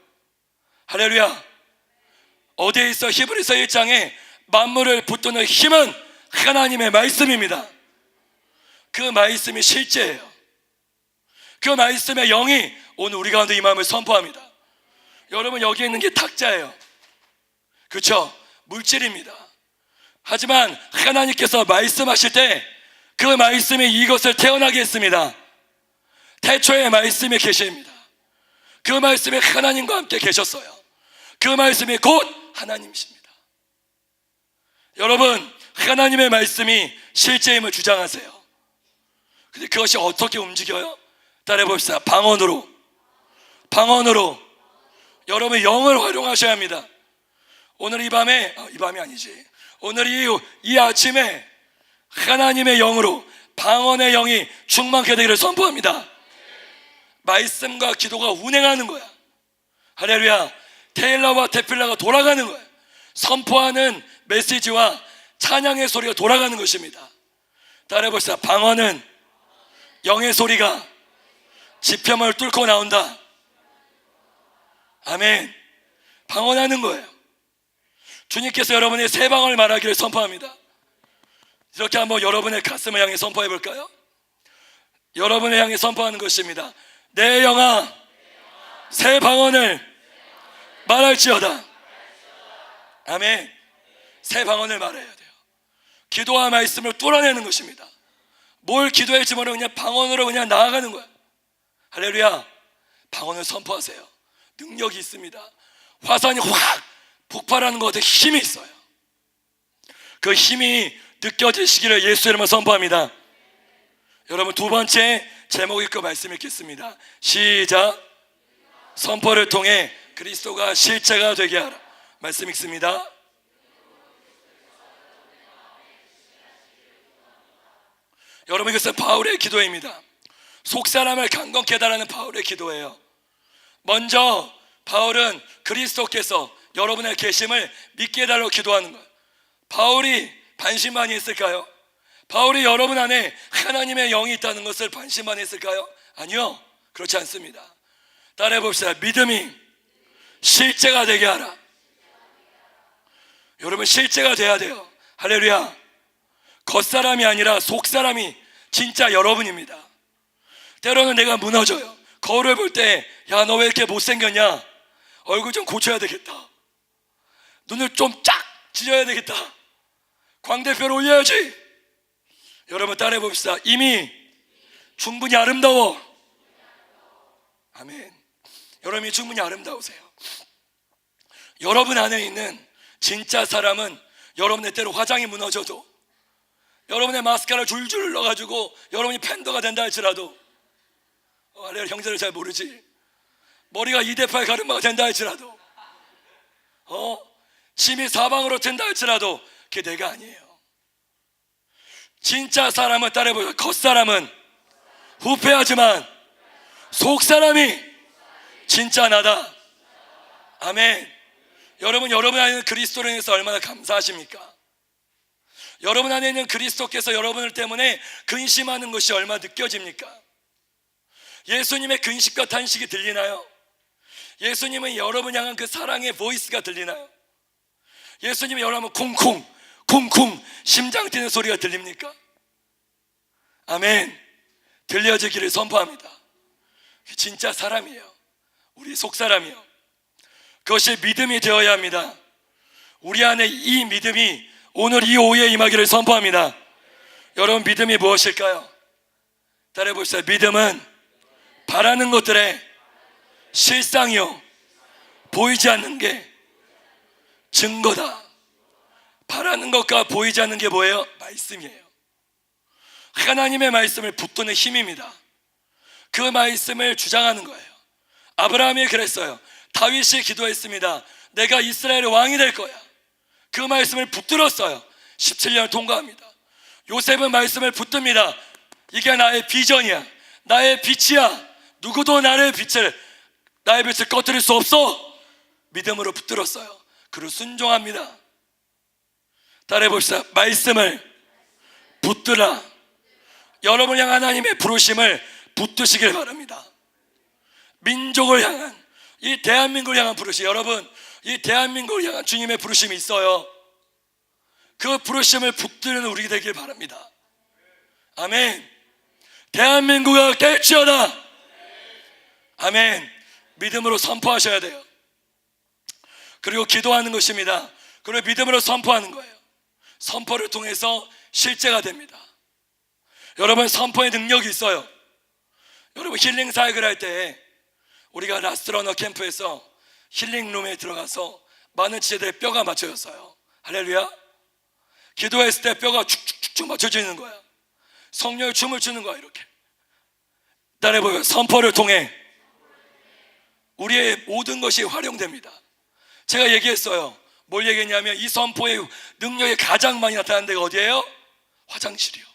Speaker 1: 할렐루야. 어디에 있어? 히브리서 1장에 만물을 붙드는 힘은 하나님의 말씀입니다. 그 말씀이 실제예요. 그 말씀의 영이 오늘 우리 가운데 이 마음을 선포합니다. 여러분 여기 있는 게 탁자예요. 그렇죠? 물질입니다. 하지만 하나님께서 말씀하실 때 그 말씀이 이것을 태어나게 했습니다. 태초에 말씀이 계십니다. 그 말씀이 하나님과 함께 계셨어요. 그 말씀이 곧 하나님이십니다. 여러분 하나님의 말씀이 실제임을 주장하세요. 근데 그것이 어떻게 움직여요? 따라해 봅시다. 방언으로. 방언으로. 여러분 영을 활용하셔야 합니다. 오늘 이 밤에 아니지. 오늘 이 아침에 하나님의 영으로 방언의 영이 충만케 되기를 선포합니다. 말씀과 기도가 운행하는 거야. 할렐루야. 테일라와 테필라가 돌아가는 거야. 선포하는 메시지와 찬양의 소리가 돌아가는 것입니다. 따라해 봅시다. 방언은 영의 소리가 지표면을 뚫고 나온다. 아멘. 방언하는 거예요. 주님께서 여러분의 새 방언을 말하기를 선포합니다. 이렇게 한번 여러분의 가슴을 향해 선포해 볼까요? 여러분을 향해 선포하는 것입니다. 내 영아 새 방언을 말할지어다. 아멘. 새 방언을 말해야 돼요. 기도와 말씀을 뚫어내는 것입니다. 뭘 기도할지 모르고 그냥 방언으로 그냥 나아가는 거야. 할렐루야. 방언을 선포하세요. 능력이 있습니다. 화산이 확 폭발하는 것 같은 힘이 있어요. 그 힘이 느껴지시기를 예수 이름으로 선포합니다. 여러분 두 번째 제목 읽고 말씀 읽겠습니다. 시작. 선포를 통해 그리스도가 실제가 되게 하라. 말씀 읽습니다. 여러분 이것은 바울의 기도입니다. 속사람을 강건케 해달라는 바울의 기도예요. 먼저 바울은 그리스도께서 여러분의 계심을 믿게 해달라고 기도하는 거예요. 바울이 반신반의 했을까요? 바울이 여러분 안에 하나님의 영이 있다는 것을 반신반의 했을까요? 아니요. 그렇지 않습니다. 따라해 봅시다. 믿음이 실제가 되게 하라. 여러분 실제가 돼야 돼요. 할렐루야. 겉사람이 아니라 속사람이 진짜 여러분입니다. 때로는 내가 무너져요. 거울을 볼 때 야, 너 왜 이렇게 못생겼냐? 얼굴 좀 고쳐야 되겠다. 눈을 좀 쫙 찢어야 되겠다. 광대뼈를 올려야지. 여러분 따라해 봅시다. 이미 충분히 아름다워. 아멘. 여러분이 충분히 아름다우세요. 여러분 안에 있는 진짜 사람은 여러분의 때로 화장이 무너져도, 여러분의 마스카라 줄줄 흘러가지고 여러분이 팬더가 된다 할지라도, 내가 형제를 잘 모르지, 머리가 2대8 가르마가 된다 할지라도, 침이 사방으로 튄다 할지라도 그게 내가 아니에요. 진짜 사람은 따라해보세요. 겉사람은 후패하지만 속사람이 진짜 나다. 아멘. 여러분 안에 있는 그리스도로 인해서 얼마나 감사하십니까? 여러분 안에 있는 그리스도께서 여러분을 때문에 근심하는 것이 얼마나 느껴집니까? 예수님의 근심과 탄식이 들리나요? 예수님은 여러분 향한 그 사랑의 보이스가 들리나요? 예수님이 여러분 쿵쿵 쿵쿵 심장 뛰는 소리가 들립니까? 아멘. 들려지기를 선포합니다. 진짜 사람이에요. 우리 속사람이요. 그것이 믿음이 되어야 합니다. 우리 안에 이 믿음이 오늘 이 오후에 임하기를 선포합니다. 여러분, 믿음이 무엇일까요? 따라해보세요. 믿음은 바라는 것들의 실상이요, 보이지 않는 게 증거다. 바라는 것과 보이지 않는 게 뭐예요? 말씀이에요. 하나님의 말씀을 붙드는 힘입니다. 그 말씀을 주장하는 거예요. 아브라함이 그랬어요. 다윗이 기도했습니다. 내가 이스라엘의 왕이 될 거야. 그 말씀을 붙들었어요. 17년을 통과합니다. 요셉은 말씀을 붙듭니다. 이게 나의 비전이야, 나의 빛이야. 누구도 나의 빛을 꺼뜨릴 수 없어. 믿음으로 붙들었어요. 그리고 순종합니다. 따라해봅시다. 말씀을 붙들라. 여러분을 향한 하나님의 부르심을 붙드시길 바랍니다. 민족을 향한, 이 대한민국을 향한 부르심, 여러분, 이 대한민국을 향한 주님의 부르심이 있어요. 그 부르심을 붙드는 우리 되길 바랍니다. 아멘. 대한민국아 될지어다. 아멘. 믿음으로 선포하셔야 돼요. 그리고 기도하는 것입니다. 그리고 믿음으로 선포하는 거예요. 선포를 통해서 실제가 됩니다. 여러분, 선포의 능력이 있어요. 여러분, 힐링 사역을 할 때 우리가 라스트러너 캠프에서 힐링룸에 들어가서 많은 지체들의 뼈가 맞춰졌어요. 할렐루야. 기도했을 때 뼈가 축축축축 맞춰지는 거야. 성령의 춤을 추는 거야. 이렇게 따라해보면 선포를 통해 우리의 모든 것이 활용됩니다. 제가 얘기했어요. 뭘 얘기했냐면, 이 선포의 능력이 가장 많이 나타나는 데가 어디예요? 화장실이요.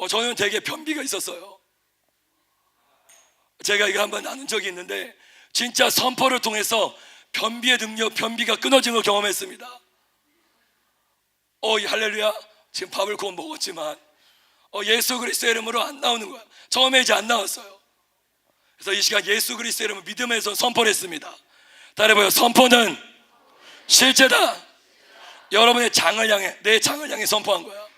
Speaker 1: 저는 되게 변비가 있었어요. 제가 이거 한번 나눈 적이 있는데, 진짜 선포를 통해서 변비의 능력, 변비가 끊어진 걸 경험했습니다. 할렐루야. 지금 밥을 구워 먹었지만 예수 그리스도의 이름으로 안 나오는 거야. 처음에 이제 안 나왔어요. 그래서 이 시간 예수 그리스도의 이름을 믿음에서 선포를 했습니다. 따라해봐요. 선포는 실제다. 여러분의 장을 향해, 내 장을 향해 선포한 거야.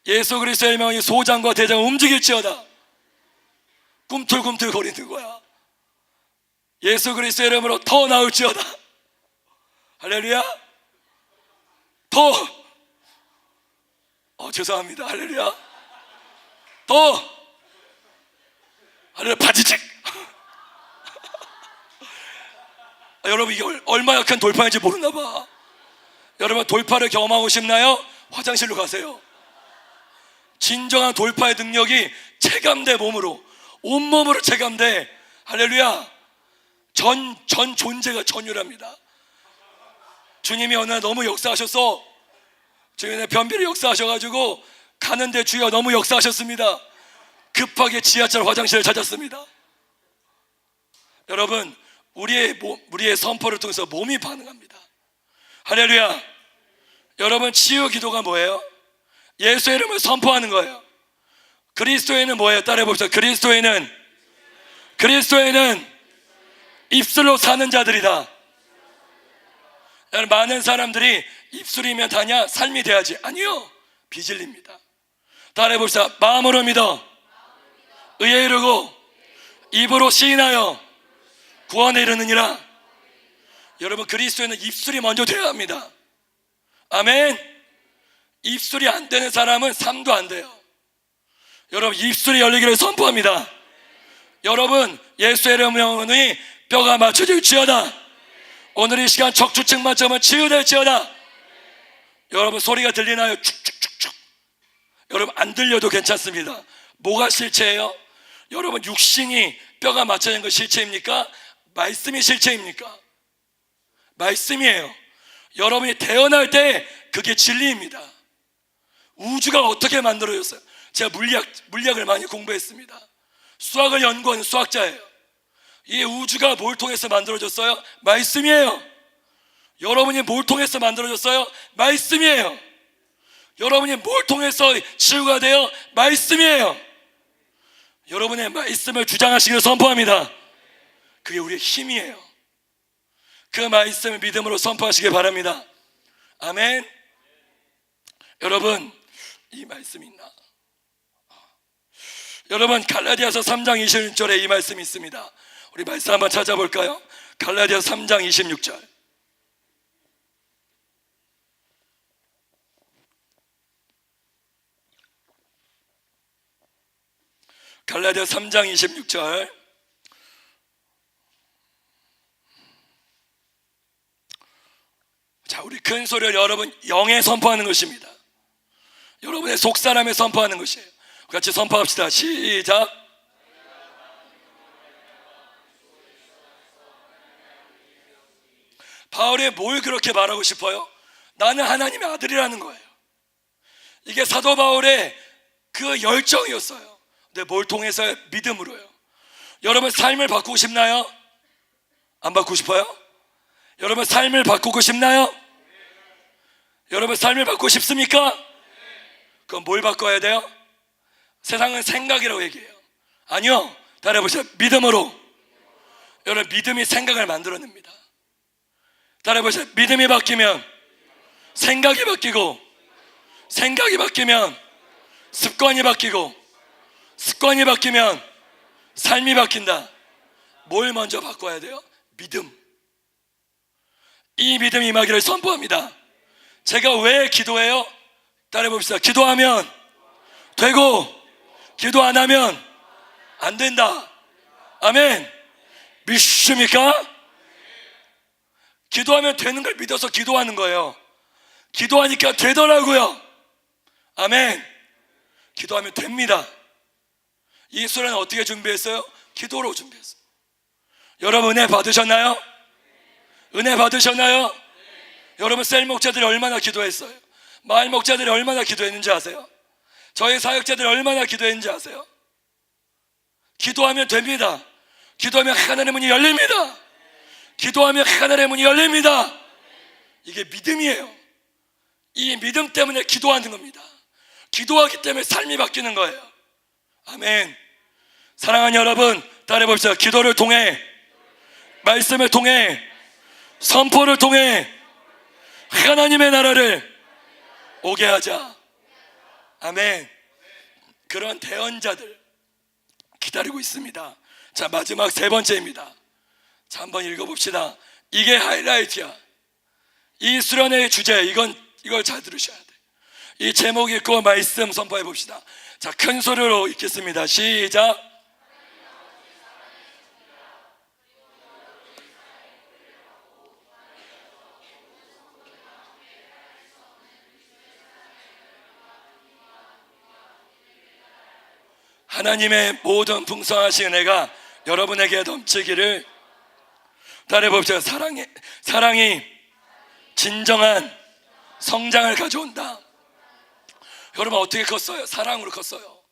Speaker 1: 예수 그리스도의 명이 소장과 대장을 움직일지어다. 꿈틀꿈틀 거리는 거야. 예수 그리스도의 이름으로 더 나올지어다. 할렐루야. 더 죄송합니다. 할렐루야. 더 할렐루야. 바지직. 여러분, 이게 얼마나 큰 돌파인지 모르나 봐. 여러분, 돌파를 경험하고 싶나요? 화장실로 가세요. 진정한 돌파의 능력이 체감돼. 몸으로, 온몸으로 체감돼. 할렐루야. 전 존재가 전율합니다. 주님이 어느 날 너무 역사하셔서, 주님의 변비를 역사하셔가지고 가는데 주여 너무 역사하셨습니다. 급하게 지하철 화장실을 찾았습니다. 여러분, 우리의 선포를 통해서 몸이 반응합니다. 할렐루야. 여러분, 치유 기도가 뭐예요? 예수의 이름을 선포하는 거예요. 그리스도에는 뭐예요? 따라해봅시다. 그리스도에는 입술로 사는 자들이다. 많은 사람들이 입술이면 다냐? 삶이 돼야지. 아니요, 비질립니다. 따라해봅시다. 마음으로 믿어 의에 이르고 입으로 시인하여 구원에 이르느니라. 여러분, 그리스도에는 입술이 먼저 돼야 합니다. 아멘. 입술이 안 되는 사람은 삶도 안 돼요. 여러분, 입술이 열리기를 선포합니다. 여러분, 예수의 이름으로 뼈가 맞춰질지어다. 오늘 이 시간 척추측 맞점은 치유될지어다. 여러분, 소리가 들리나요? 축축 여러분 안 들려도 괜찮습니다. 뭐가 실체예요? 여러분 육신이 뼈가 맞춰진 거 실체입니까? 말씀이 실체입니까? 말씀이에요. 여러분이 태어날 때 그게 진리입니다. 우주가 어떻게 만들어졌어요? 제가 물리학을 많이 공부했습니다. 수학을 연구하는 수학자예요. 이 우주가 뭘 통해서 만들어졌어요? 말씀이에요. 여러분이 뭘 통해서 만들어졌어요? 말씀이에요. 여러분이 뭘 통해서 치유가 돼요? 말씀이에요. 여러분의 말씀을 주장하시기를 선포합니다. 그게 우리의 힘이에요. 그 말씀을 믿음으로 선포하시길 바랍니다. 아멘. 여러분 이 말씀이 있나? 여러분 갈라디아서 3장 26절에 이 말씀이 있습니다. 우리 말씀 한번 찾아볼까요? 갈라디아서 3장 26절. 갈라디아서 3장 26절. 자, 우리 큰 소리를 여러분 영에 선포하는 것입니다. 여러분의 속사람에 선포하는 것이에요. 같이 선포합시다. 시작. 바울이 뭘 그렇게 말하고 싶어요? 나는 하나님의 아들이라는 거예요. 이게 사도 바울의 그 열정이었어요. 근데 뭘 통해서? 믿음으로요. 여러분 삶을 바꾸고 싶나요? 안 바꾸고 싶어요? 여러분 삶을 바꾸고 싶나요? 여러분 삶을 바꾸고 싶습니까? 그럼 뭘 바꿔야 돼요? 세상은 생각이라고 얘기해요. 아니요, 따라해보세요. 믿음으로. 여러분 믿음이 생각을 만들어냅니다. 따라해보세요. 믿음이 바뀌면 생각이 바뀌고, 생각이 바뀌면 습관이 바뀌고, 습관이 바뀌면 삶이 바뀐다. 뭘 먼저 바꿔야 돼요? 믿음. 이 믿음이 임하기를 선포합니다. 제가 왜 기도해요? 따라해봅시다. 기도하면 되고 기도 안 하면 안 된다. 아멘. 믿습니까? 기도하면 되는 걸 믿어서 기도하는 거예요. 기도하니까 되더라고요. 아멘. 기도하면 됩니다. 이 수련은 어떻게 준비했어요? 기도로 준비했어요. 여러분 은혜 받으셨나요? 은혜 받으셨나요? 여러분 셀 목자들이 얼마나 기도했어요? 마을 목자들이 얼마나 기도했는지 아세요? 저희 사역자들이 얼마나 기도했는지 아세요? 기도하면 됩니다. 기도하면 하늘의 문이 열립니다. 기도하면 하늘의 문이 열립니다. 이게 믿음이에요. 이 믿음 때문에 기도하는 겁니다. 기도하기 때문에 삶이 바뀌는 거예요. 아멘. 사랑하는 여러분, 따라해봅시다. 기도를 통해, 말씀을 통해, 선포를 통해 하나님의 나라를 오게 하자. 아멘. 그런 대언자들 기다리고 있습니다. 자, 마지막 세 번째입니다. 자, 한번 읽어봅시다. 이게 하이라이트야. 이 수련의 주제, 이걸 잘 들으셔야 돼. 이 제목 읽고 말씀 선포해 봅시다. 자, 큰 소리로 읽겠습니다. 시작. 하나님의 모든 풍성하신 은혜가 여러분에게 넘치기를. 따라해봅시다. 사랑이 진정한 성장을 가져온다. 여러분 어떻게 컸어요? 사랑으로 컸어요.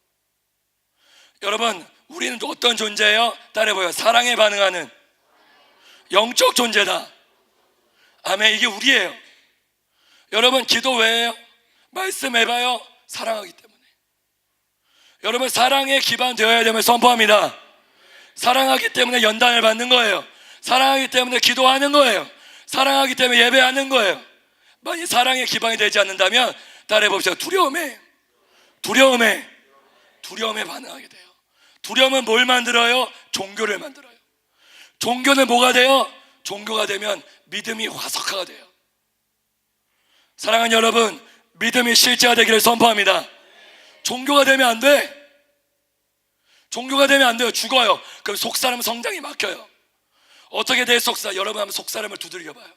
Speaker 1: 여러분 우리는 어떤 존재예요? 따라해봐요. 사랑에 반응하는 영적 존재다. 아멘. 이게 우리예요. 여러분 기도 왜예요? 말씀해봐요. 사랑하기 때문에. 여러분 사랑에 기반되어야 됨을 선포합니다. 사랑하기 때문에 연단을 받는 거예요. 사랑하기 때문에 기도하는 거예요. 사랑하기 때문에 예배하는 거예요. 만약 사랑에 기반이 되지 않는다면 따라해봅시다. 두려움에 반응하게 돼요. 두려움은 뭘 만들어요? 종교를 만들어요. 종교는 뭐가 돼요? 종교가 되면 믿음이 화석화가 돼요. 사랑하는 여러분, 믿음이 실제가 되기를 선포합니다. 종교가 되면 안 돼. 종교가 되면 안 돼요. 죽어요. 그럼 속사람 성장이 막혀요. 어떻게 돼? 여러분 한번 속사람을 두들겨 봐요.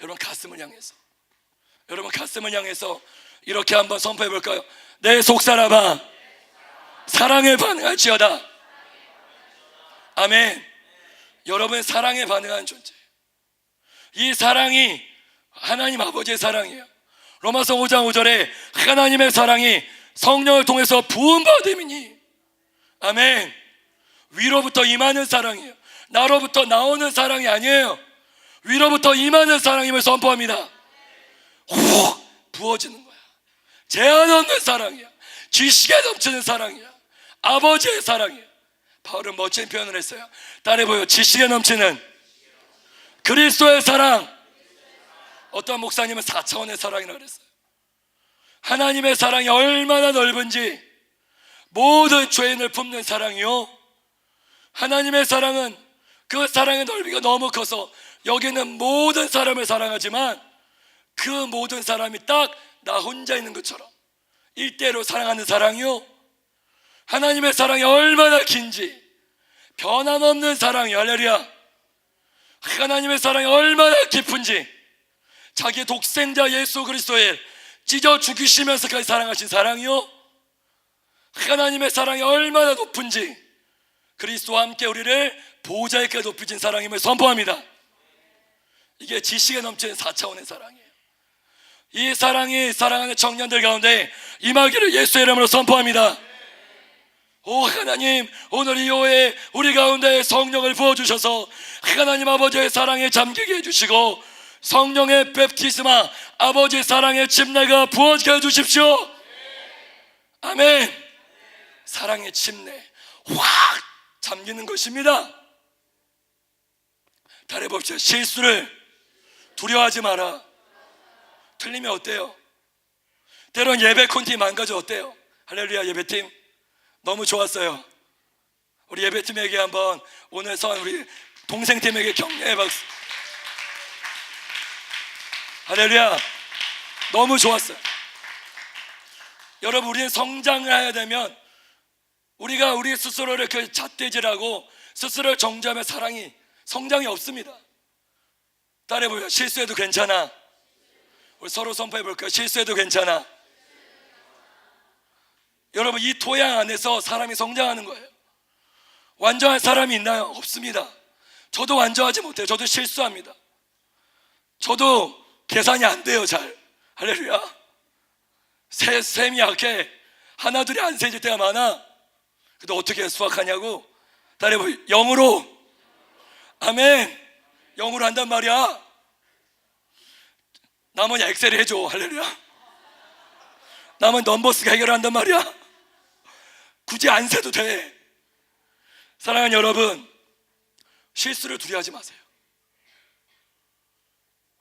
Speaker 1: 여러분 가슴을 향해서 이렇게 한번 선포해 볼까요? 내 속사람아 사랑에 반응할지어다. 아멘. 여러분, 사랑에 반응하는 존재, 이 사랑이 하나님 아버지의 사랑이에요. 로마서 5장 5절에 하나님의 사랑이 성령을 통해서 부음받음이니, 아멘. 위로부터 임하는 사랑이에요. 나로부터 나오는 사랑이 아니에요. 위로부터 임하는 사랑임을 선포합니다. 훅 부어지는 거야. 제한 없는 사랑이야. 지식에 넘치는 사랑이야. 아버지의 사랑이야. 바울은 멋진 표현을 했어요. 따라해보요. 지식에 넘치는 그리스도의 사랑. 어떤 목사님은 4차원의 사랑이라고 그랬어요. 하나님의 사랑이 얼마나 넓은지, 모든 죄인을 품는 사랑이요, 하나님의 사랑은 그 사랑의 넓이가 너무 커서 여기는 모든 사람을 사랑하지만 그 모든 사람이 딱 나 혼자 있는 것처럼 일대로 사랑하는 사랑이요, 하나님의 사랑이 얼마나 긴지, 변함없는 사랑이, 할렐루야, 하나님의 사랑이 얼마나 깊은지, 자기의 독생자 예수 그리스도를 찢어 죽이시면서까지 사랑하신 사랑이요, 하나님의 사랑이 얼마나 높은지, 그리스도와 함께 우리를 보좌에까지 높이신 사랑임을 선포합니다. 이게 지식에 넘치는 4차원의 사랑이에요. 이 사랑이 사랑하는 청년들 가운데 임하기를 예수의 이름으로 선포합니다. 오 하나님, 오늘 이 오후에 우리 가운데 성령을 부어주셔서 하나님 아버지의 사랑에 잠기게 해주시고 성령의 베프티스마, 아버지의 사랑의 침례가 부어지게 해주십시오. 아멘. 사랑의 침례 확 잠기는 것입니다. 따라해봅시다. 실수를 두려워하지 마라. 틀리면 어때요? 때론 예배 콘티 망가져 어때요? 할렐루야. 예배팀 너무 좋았어요. 우리 예배팀에게 한번 오늘 선 우리 동생팀에게 격려의 박수. 할렐루야. 너무 좋았어요. 여러분, 우리는 성장을 해야 되면 우리가 우리 스스로를 그 잣대질하고 스스로를 정죄하면 성장이 없습니다. 따라해보세요. 실수해도 괜찮아. 우리 서로 선포해볼까요? 실수해도 괜찮아. 여러분, 이 토양 안에서 사람이 성장하는 거예요. 완전한 사람이 있나요? 없습니다. 저도 완전하지 못해요. 저도 실수합니다. 저도 계산이 안 돼요. 잘. 할렐루야. 셈이 약해. 하나둘이 안 세질 때가 많아. 근데 어떻게 수학하냐고? 따라해보세요. 0으로. 아멘. 0으로 한단 말이야. 남은 엑셀 해줘. 할렐루야. 남은 넘버스가 해결한단 말이야. 굳이 안 세도 돼. 사랑하는 여러분, 실수를 두려워하지 마세요.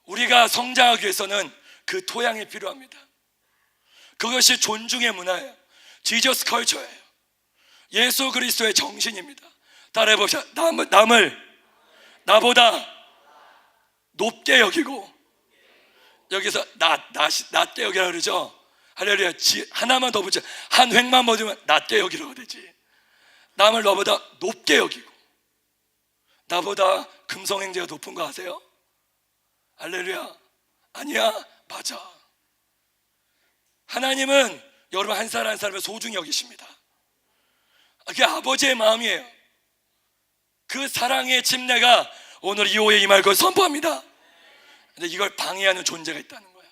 Speaker 1: 우리가 성장하기 위해서는 그 토양이 필요합니다. 그것이 존중의 문화예요. 지저스 컬처예요. 예수 그리스도의 정신입니다. 따라해봅시다. 남을 나보다 높게 여기고, 여기서 낮게 여기라 그러죠. 할렐루야. 하나만 더 붙여. 한 획만 먹으면 낮게 여기라고 되지. 남을 너보다 높게 여기고. 나보다 금성행제가 높은 거 아세요? 할렐루야. 아니야? 맞아. 하나님은 여러분 한 사람 한 사람을 소중히 여기십니다. 그게 아버지의 마음이에요. 그 사랑의 침례가 오늘 이 오후에 임할 걸 선포합니다. 근데 이걸 방해하는 존재가 있다는 거야.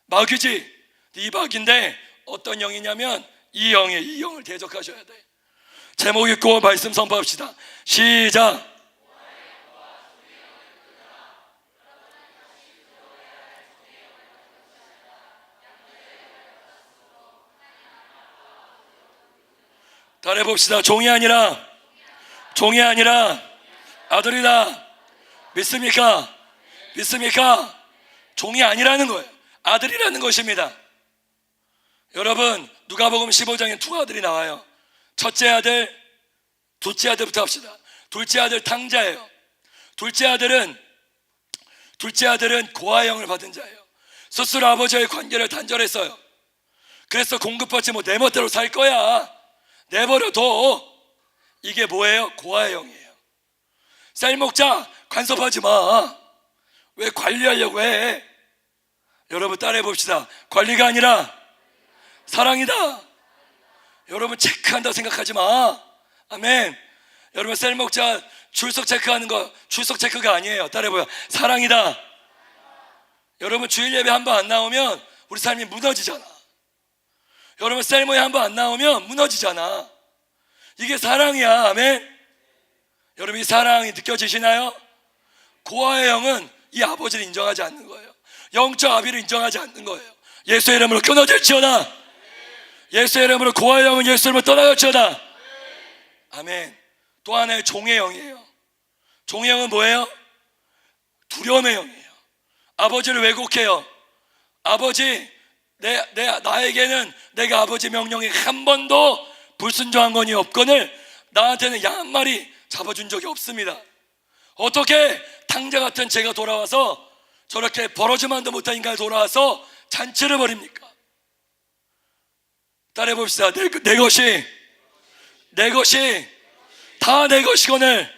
Speaker 1: 마귀지. 이 마귀인데 어떤 영이냐면 이 영을 대적하셔야 돼. 제목 읽고 말씀 선포합시다. 시작. 따라해봅시다. 종이 아니라 아들이다. 믿습니까? 종이 아니라는 거예요. 아들이라는 것입니다. 여러분, 누가복음 15장에 두 아들이 나와요. 첫째 아들, 둘째 아들부터 합시다. 둘째 아들 탕자예요. 둘째 아들은 고아형을 받은 자예요. 스스로 아버지와의 관계를 단절했어요. 그래서 공급받지 못 내 멋대로 살 거야. 내버려둬. 이게 뭐예요? 고아형이에요. 쌀 먹자. 간섭하지 마. 왜 관리하려고 해? 여러분 따라해 봅시다. 관리가 아니라 사랑이다. 여러분 체크한다고 생각하지 마. 아멘. 여러분 셀 목자 출석 체크하는 거 출석 체크가 아니에요. 따라해봐요. 사랑이다. 여러분 주일 예배 한 번 안 나오면 우리 삶이 무너지잖아. 여러분 셀모에 한 번 안 나오면 무너지잖아. 이게 사랑이야. 아멘. 여러분 이 사랑이 느껴지시나요? 고아의 영은 이 아버지를 인정하지 않는 거예요. 영적 아비를 인정하지 않는 거예요. 예수의 이름으로 끊어질지어다. 예수의 이름으로 고아의 영은 예수의 이름으로 떠나갈지어다. 아멘. 또 하나의 종의 영이에요. 종의 영은 뭐예요? 두려움의 영이에요. 아버지를 왜곡해요. 아버지 나에게는 내가 아버지 명령에 한 번도 불순종한 건이 없거늘 나한테는 양 한 마리 잡아준 적이 없습니다. 어떻게 당자 같은 제가 돌아와서 저렇게 벌어지만도 못한 인간이 돌아와서 잔치를 벌입니까? 따라해 봅시다. 내 것이 다 내 것이거늘.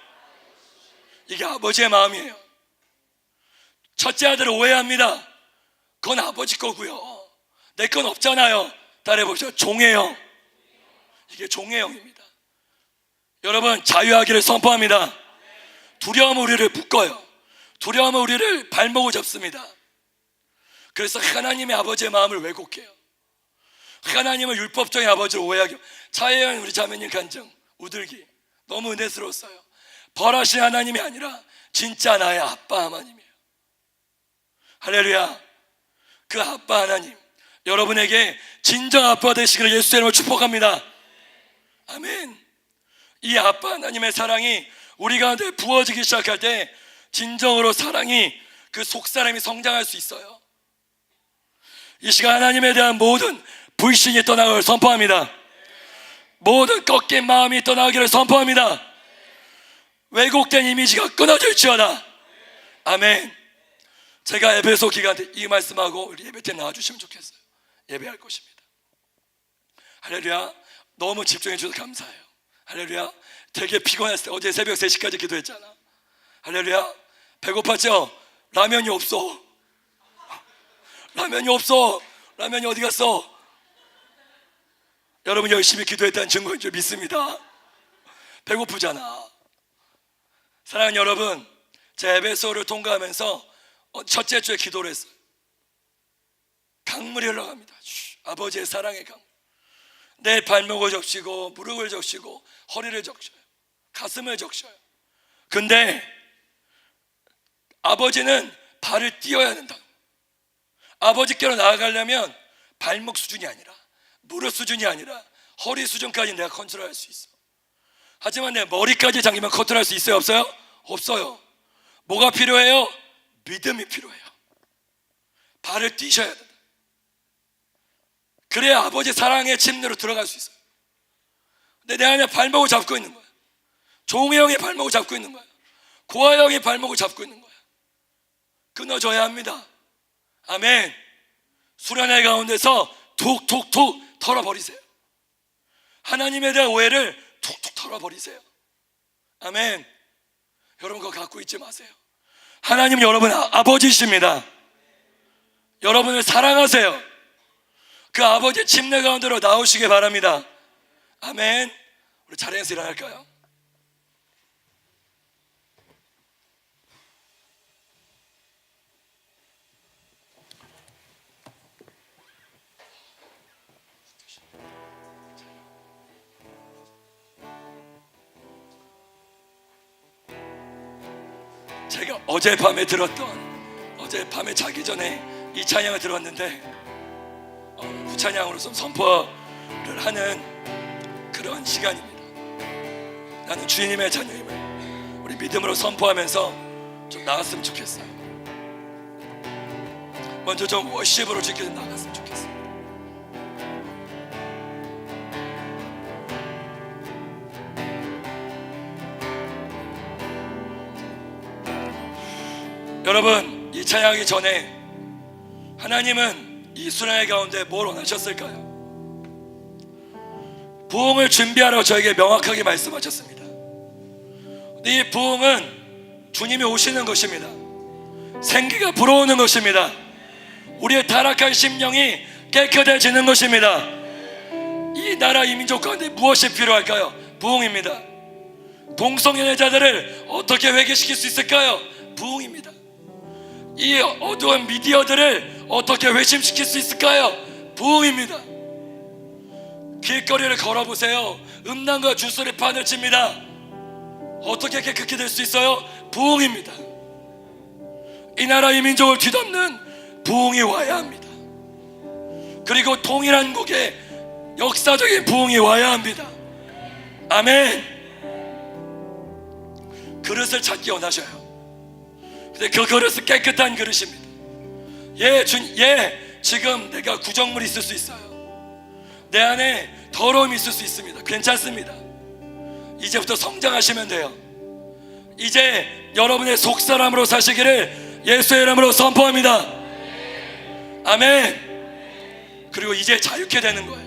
Speaker 1: 이게 아버지의 마음이에요. 첫째 아들을 오해합니다. 그건 아버지 거고요. 내 건 없잖아요. 따라해 봅시다. 종의 영. 이게 종의 영입니다. 여러분 자유하기를 선포합니다. 두려움은 우리를 묶어요. 두려움은 우리를 발목을 잡습니다. 그래서 하나님의 아버지의 마음을 왜곡해요. 하나님을 율법적인 아버지를 오해하게. 차혜연 우리 자매님 간증 우들기 너무 은혜스러웠어요. 벌하신 하나님이 아니라 진짜 나의 아빠 하나님이에요. 할렐루야. 그 아빠 하나님 여러분에게 진정 아빠 되시기를 예수의 이름으로 축복합니다. 아멘. 이 아빠 하나님의 사랑이 우리 가운데 부어지기 시작할 때 진정으로 사랑이 그 속사람이 성장할 수 있어요. 이 시간 하나님에 대한 모든 불신이 떠나기를 선포합니다. 모든 꺾인 마음이 떠나기를 선포합니다. 왜곡된 이미지가 끊어질지어다. 아멘. 제가 에베소 기간 때 이 말씀하고 우리 예배 때 나와주시면 좋겠어요. 예배할 것입니다. 할렐루야. 너무 집중해 주셔서 감사해요. 할렐루야. 되게 피곤했어요. 어제 새벽 3시까지 기도했잖아. 할렐루야. 배고팠죠? 라면이 없어. 라면이 어디 갔어? 여러분 열심히 기도했다는 증거인 줄 믿습니다. 배고프잖아. 사랑하는 여러분, 제 에베소를 통과하면서 첫째 주에 기도를 했어요. 강물이 흘러갑니다. 아버지의 사랑의 강물. 내 발목을 적시고 무릎을 적시고 허리를 적셔요. 가슴을 적셔요. 근데 아버지는 발을 띄어야 된다. 아버지께로 나아가려면 발목 수준이 아니라 무릎 수준이 아니라 허리 수준까지 내가 컨트롤할 수 있어. 하지만 내 머리까지 잠기면 컨트롤할 수 있어요? 없어요? 없어요. 뭐가 필요해요? 믿음이 필요해요. 발을 띄셔야 된다. 그래야 아버지 사랑의 침대로 들어갈 수 있어요. 근데 내 안에 발목을 잡고 있는 거야. 종의 형이 발목을 잡고 있는 거야. 고아 형이 발목을 잡고 있는 거야. 끊어져야 합니다. 아멘. 수련회 가운데서 툭툭툭 털어버리세요. 하나님에 대한 오해를 툭툭 털어버리세요. 아멘. 여러분 그거 갖고 있지 마세요. 하나님 여러분 아버지십니다. 여러분을 사랑하세요. 그 아버지의 침례 가운데로 나오시기 바랍니다. 아멘. 우리 자리에서 일어날까요? 제가 어젯밤에 자기 전에 이 찬양을 들었는데 후찬양으로 좀 선포를 하는 그런 시간입니다. 나는 주님의 자녀임을 우리 믿음으로 선포하면서 좀 나갔으면 좋겠어요. 먼저 좀 워십으로 지켜서 나갔으면 좋겠어요. 여러분 이 찬양하기 전에 하나님은 이 수련회 가운데 뭘 원하셨을까요? 부흥을 준비하라고 저에게 명확하게 말씀하셨습니다. 이 부흥은 주님이 오시는 것입니다. 생기가 불어오는 것입니다. 우리의 타락한 심령이 깨끗해지는 것입니다. 이 나라 이 민족 가운데 무엇이 필요할까요? 부흥입니다. 동성연애자들을 어떻게 회개시킬 수 있을까요? 부흥입니다. 이 어두운 미디어들을 어떻게 회심시킬 수 있을까요? 부흥입니다. 길거리를 걸어보세요. 음란과 주술의 판을 칩니다. 어떻게 깨끗게 될 수 있어요? 부흥입니다. 이 나라 이 민족을 뒤덮는 부흥이 와야 합니다. 그리고 통일한국의 역사적인 부흥이 와야 합니다. 아멘. 그릇을 찾기 원하셔요. 근데 그 그릇은 깨끗한 그릇입니다. 지금 내가 구정물이 있을 수 있어요. 내 안에 더러움이 있을 수 있습니다. 괜찮습니다. 이제부터 성장하시면 돼요. 이제 여러분의 속사람으로 사시기를 예수의 이름으로 선포합니다. 아멘. 그리고 이제 자유케 되는 거예요.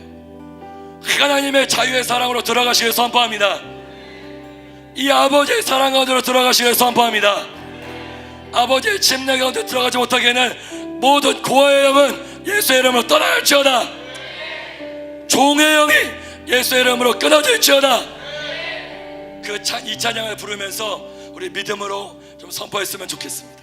Speaker 1: 하나님의 자유의 사랑으로 들어가시길 선포합니다. 이 아버지의 사랑 가운데로 들어가시길 선포합니다. 아버지의 침례 가운데 들어가지 못하게는 모든 고아의 영은 예수의 이름으로 떠날지어다. 종의 영이 예수의 이름으로 끊어질지어다. 이 찬양을 부르면서 우리 믿음으로 좀 선포했으면 좋겠습니다.